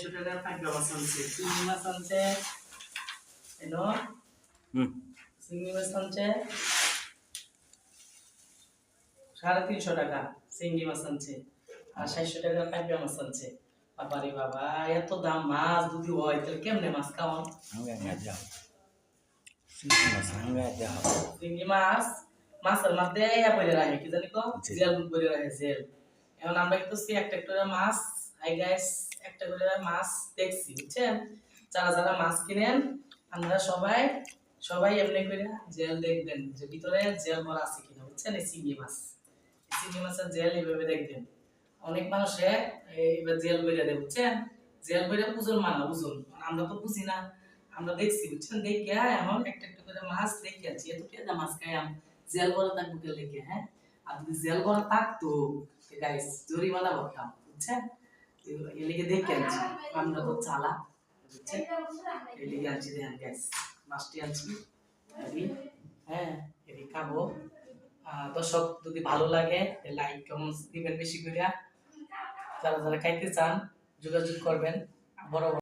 600 টাকার পাইকা মাছ আনছে চিংড়ি মাছ আনছে এনো চিংড়ি মাছ আনছে 350 টাকা চিংড়ি মাছ আনছে আর 600 টাকার পাইকা মাছ আনছে বাবারে বাবা এত দাম মাছ যদি হয় তাহলে কেমনে মাছ খাওয়ান চিংড়ি মাছ মাছের মধ্যে পড়ে রাখে কি জানি তো জেল করে রাখে জেল এখন আমরা কিন্তু একটা করে মাছ হাই গাইস একটা করে মাছ দেখছি বুঝছেন যারা যারা মাছ কিনেন আমরা সবাই এমনি করে জেল দেখবেন যে ভিতরে জেল ভরা আছে কিনা বুঝছেন এই চিংড়ি মাছের জেল এইভাবে দেখবেন অনেক মানুষে এইবার জেল বেরিয়ে দেয় বুঝছেন জেল বেরিয়ে ওজন মানা ওজন আমরা তো বুঝি না আমরা দেখছি বুঝছেন দেখে এখন একটা একটা করে মাছ দেখে আছি এত কেদা মাছ খাইয়াম জেল ভরা থাকবো কে লেগে হ্যাঁ আর যদি জেল ভরা থাকতো গাইস জরিমানা করতাম বুঝছেন এলিগে দেখে আনছি আমরা তো চালা বুঝছেন এলিগে আনছি দেখেন গাইস মাছটি আনছি হ্যাঁ এটি খাবো দর্শক যদি ভালো লাগে লাইক কমেন্টস দিবেন বেশি করে যারা যারা খাইতে চান যোগাযোগ করবেন বড়